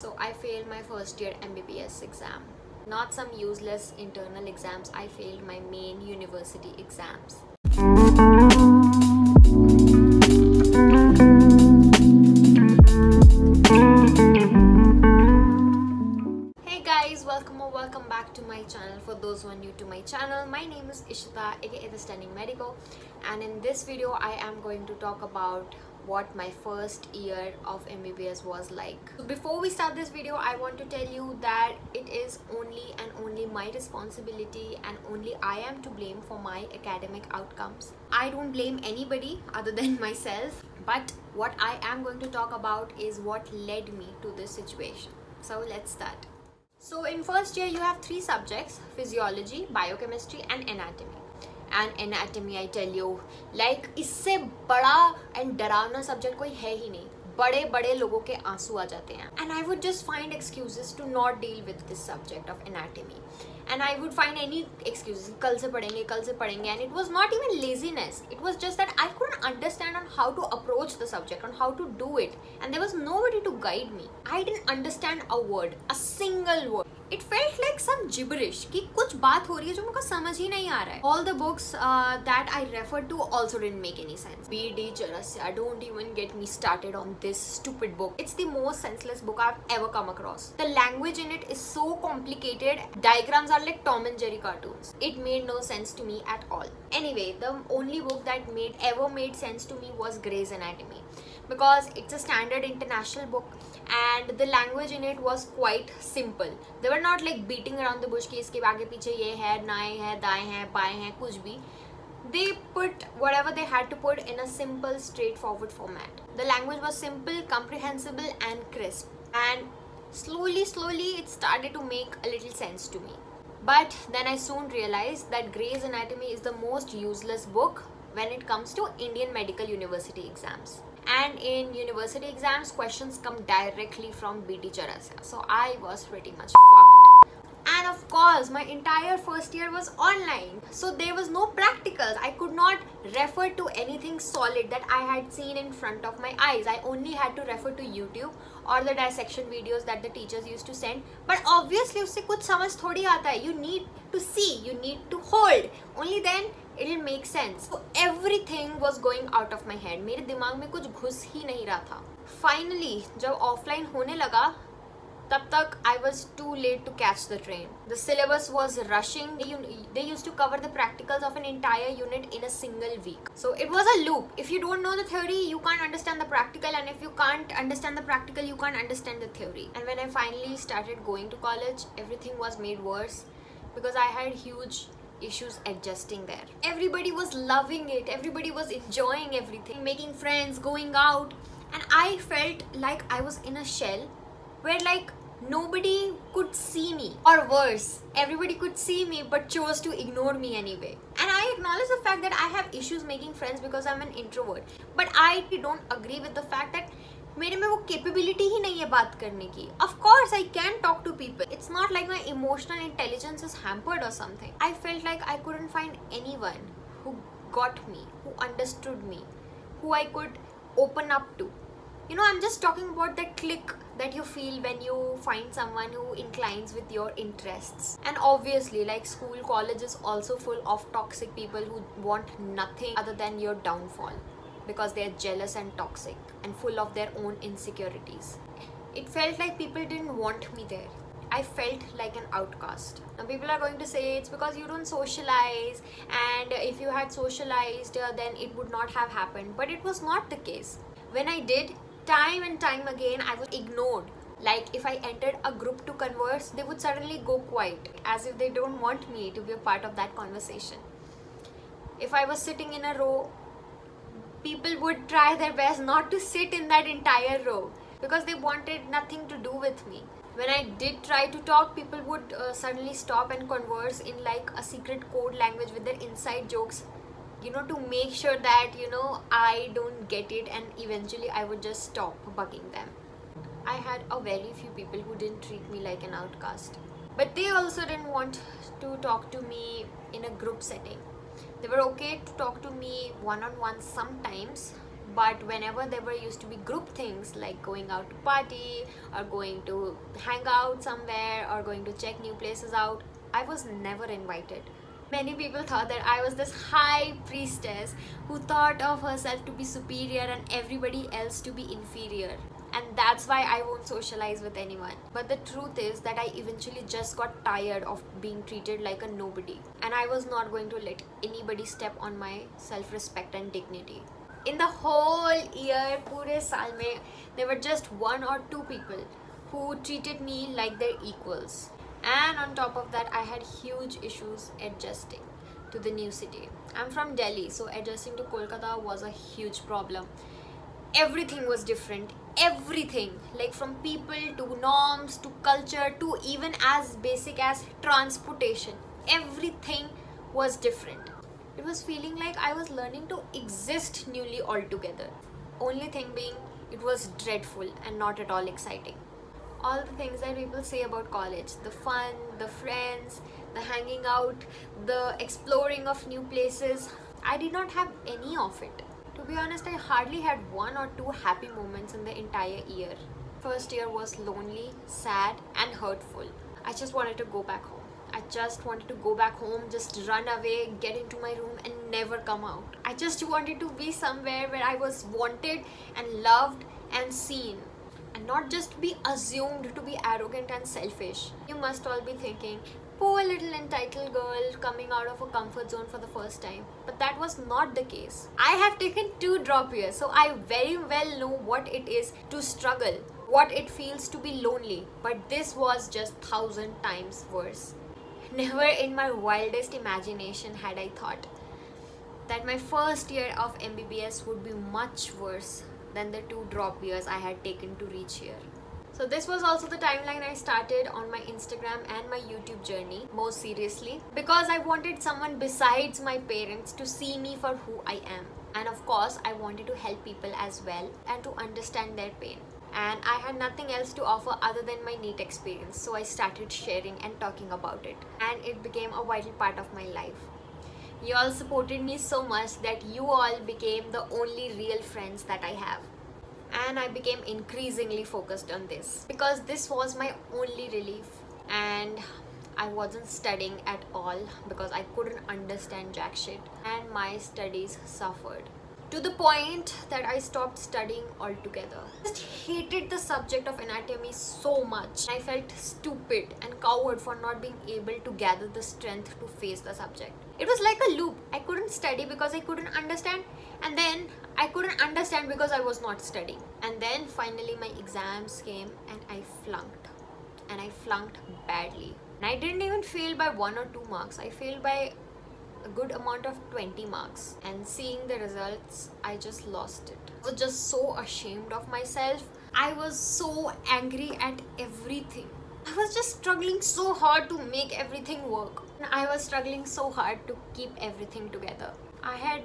So I failed my first year MBBS exam. Not some useless internal exams, I failed my main university exams. Hey guys, welcome back to my channel. For those who are new to my channel, my name is Ishita aka The Stunning Medico, and in this video I am going to talk about what my first year of MBBS was like. So before we start this video, I want to tell you that it is only and only my responsibility and only I am to blame for my academic outcomes. I don't blame anybody other than myself, but what I am going to talk about is what led me to this situation. So let's start. So in first year you have three subjects: physiology, biochemistry and anatomy. And anatomy, I tell you, like इससे बड़ा and डरावना subject कोई है ही नहीं. बड़े बड़े लोगों के आंसू आ जाते हैं. And I would just find excuses to not deal with this subject of anatomy. And I would find any excuses. कल से पढ़ेंगे. And it was not even laziness. It was just that I couldn't understand on how to approach the subject, on how to do it. And there was nobody to guide me. I didn't understand a word, a single word. It felt like some gibberish कि कुछ बात हो रही है जो मुझको समझ ही नहीं आ रहा है. All the books that I referred to also didn't make any sense. B.D. Charasya, don't even get me started on this stupid book. It's the most senseless book I've ever come across. The language in it is so complicated. Diagrams are like Tom and Jerry cartoons. It made no sense to me at all. Anyway, the only book that ever made sense to me was Grey's Anatomy, because it's a standard international book and the language in it was quite simple. They were not like beating around the bush कि इसके आगे पीछे ये है, नाएं है, दाएं है, बाएं है, कुछ भी. They put whatever they had to put in a simple, straightforward format. The language was simple, comprehensible and crisp. And slowly it started to make a little sense to me. But then I soon realized that Grey's Anatomy is the most useless book when it comes to Indian medical university exams. And in university exams, questions come directly from B.D. Charasya. So I was pretty much fucked. And of course, my entire first year was online. So there was no practicals. I could not refer to anything solid that I had seen in front of my eyes. I only had to refer to YouTube or the dissection videos that the teachers used to send. But obviously, उससे कुछ समझ थोड़ी आता है. You need to see, you need to hold. Only then it'll make sense. So everything was going out of my head. मेरे दिमाग में कुछ घुस ही नहीं रहा था. Finally, जब offline होने लगा, तब तक I was too late to catch the train. The syllabus was rushing. They used to cover the practicals of an entire unit in a single week. So it was a loop. If you don't know the theory, you can't understand the practical, and if you can't understand the practical, you can't understand the theory. And when I finally started going to college, everything was made worse because I had huge issues adjusting there. Everybody was loving it. Everybody was enjoying everything, making friends, going out, and I felt like I was in a shell where like nobody could see me, or worse, everybody could see me but chose to ignore me anyway. And I acknowledge the fact that I have issues making friends because I'm an introvert, but I don't agree with the fact that मेरे में वो capability ही नहीं है बात करने की. Of course I can talk to people. It's not like my emotional intelligence is hampered or something. I felt like I couldn't find anyone who got me, who understood me, who I could open up to. You know, I'm just talking about that click that you feel when you find someone who inclines with your interests. And obviously, like school, college is also full of toxic people who want nothing other than your downfall because they're jealous and toxic and full of their own insecurities. It felt like people didn't want me there. I felt like an outcast. Now people are going to say it's because you don't socialize, and if you had socialized then it would not have happened. But it was not the case. When I did, time and time again, I was ignored. Like if I entered a group to converse, they would suddenly go quiet, as if they don't want me to be a part of that conversation. If I was sitting in a row, people would try their best not to sit in that entire row because they wanted nothing to do with me. When I did try to talk, people would suddenly stop and converse in like a secret code language with their inside jokes, you know, to make sure that, you know, I don't get it, and eventually I would just stop bugging them. I had a very few people who didn't treat me like an outcast, but they also didn't want to talk to me in a group setting. They were okay to talk to me one-on-one sometimes, But whenever there were used to be group things like going out to party or going to hang out somewhere or going to check new places out, I was never invited. Many people thought that I was this high priestess who thought of herself to be superior and everybody else to be inferior. And that's why I won't socialize with anyone. But the truth is that I eventually just got tired of being treated like a nobody. And I was not going to let anybody step on my self-respect and dignity. In the whole year, pure saal mein, there were just 1 or 2 people who treated me like their equals. And on top of that, I had huge issues adjusting to the new city. I'm from Delhi, so adjusting to Kolkata was a huge problem. Everything was different. Everything, like from people to norms to culture to even as basic as transportation. Everything was different. It was feeling like I was learning to exist newly altogether. Only thing being, it was dreadful and not at all exciting. All the things that people say about college, the fun, the friends, the hanging out, the exploring of new places, I did not have any of it. To be honest, I hardly had 1 or 2 happy moments in the entire year. First year was lonely, sad and hurtful. I just wanted to go back home. I just wanted to go back home, just run away, get into my room and never come out. I just wanted to be somewhere where I was wanted and loved and seen. And not just be assumed to be arrogant and selfish. You must all be thinking, poor little entitled girl coming out of a comfort zone for the first time. But that was not the case. I have taken 2 drop years, so I very well know what it is to struggle, what it feels to be lonely. But this was just 1,000 times worse. Never in my wildest imagination had I thought that my first year of MBBS would be much worse than the 2 drop years I had taken to reach here. So this was also the timeline I started on my Instagram and my YouTube journey most seriously, because I wanted someone besides my parents to see me for who I am. And of course, I wanted to help people as well and to understand their pain. And I had nothing else to offer other than my NEET experience, so I started sharing and talking about it. And it became a vital part of my life. You all supported me so much that you all became the only real friends that I have. And I became increasingly focused on this because this was my only relief. And I wasn't studying at all because I couldn't understand jack shit, and my studies suffered to the point that I stopped studying altogether. I just hated the subject of anatomy so much. I felt stupid and coward for not being able to gather the strength to face the subject. It was like a loop. I couldn't study because I couldn't understand, and then I couldn't understand because I was not studying. And then finally my exams came and I flunked. And I flunked badly. And I didn't even fail by 1 or 2 marks. I failed by a good amount of 20 marks. And seeing the results, I just lost it. I was just so ashamed of myself. I was so angry at everything. I was just struggling so hard to make everything work. And I was struggling so hard to keep everything together. I had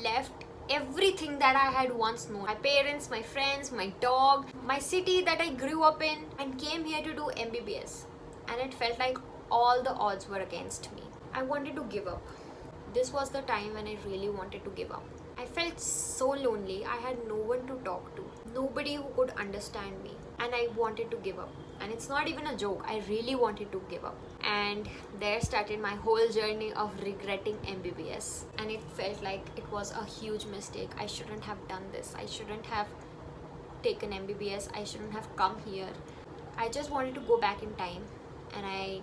left everything that I had once known. My parents, my friends, my dog, my city that I grew up in, and came here to do MBBS. And it felt like all the odds were against me. I wanted to give up. This was the time when I really wanted to give up. I felt so lonely. I had no one to talk to. Nobody who could understand me. And I wanted to give up. And it's not even a joke. I really wanted to give up. And there started my whole journey of regretting MBBS. And it felt like it was a huge mistake. I shouldn't have done this. I shouldn't have taken MBBS. I shouldn't have come here. I just wanted to go back in time. And I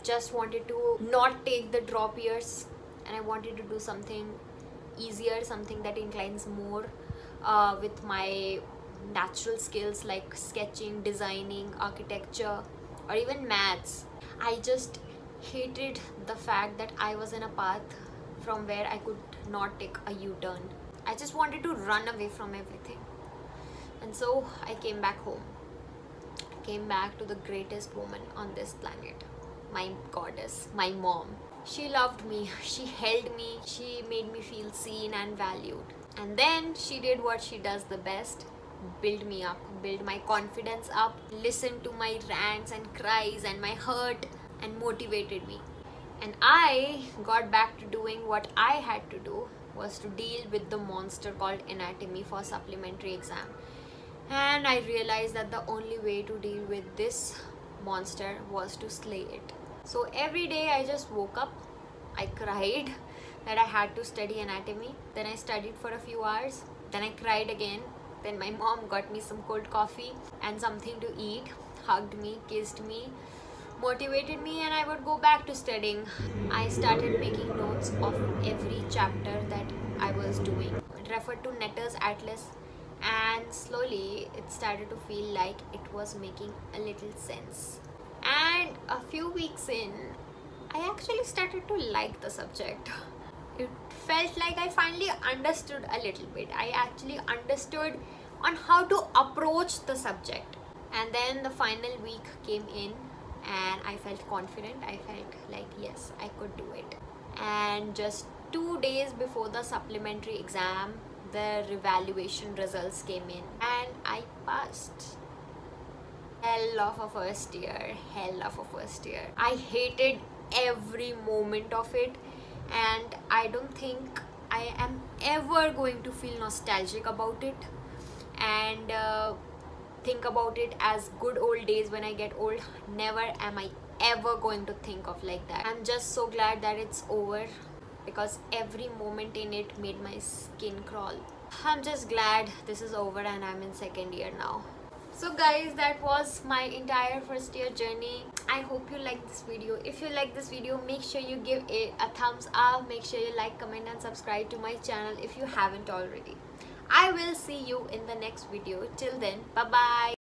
just wanted to not take the drop years. And I wanted to do something easier, something that inclines more with my natural skills like sketching, designing, architecture, or even maths. I just hated the fact that I was in a path from where I could not take a U-turn. I just wanted to run away from everything. And so I came back home. I came back to the greatest woman on this planet, my goddess, my mom. She loved me, she held me, she made me feel seen and valued. And then she did what she does the best, build me up, build my confidence up, listen to my rants and cries and my hurt, and motivated me. And I got back to doing what I had to do, was to deal with the monster called anatomy for supplementary exam. And I realized that the only way to deal with this monster was to slay it. So every day I just woke up, I cried that I had to study anatomy. Then I studied for a few hours. Then I cried again. Then my mom got me some cold coffee and something to eat, hugged me, kissed me, motivated me, and I would go back to studying. I started making notes of every chapter that I was doing, referred to Netter's Atlas, and slowly it started to feel like it was making a little sense. And a few weeks in, I actually started to like the subject. It felt like I finally understood a little bit. I actually understood on how to approach the subject. And then the final week came in and I felt confident. I felt like yes, I could do it. And just 2 days before the supplementary exam, the revaluation results came in and I passed. Hell of a first year, hell of a first year. I hated every moment of it, and I don't think I am ever going to feel nostalgic about it and think about it as good old days when I get old. Never am I ever going to think of like that. I'm just so glad that it's over, because every moment in it made my skin crawl. I'm just glad this is over and I'm in second year now. So guys, that was my entire first year journey. I hope you like this video. If you like this video, make sure you give it a thumbs up. Make sure you like, comment and subscribe to my channel if you haven't already. I will see you in the next video. Till then, bye bye.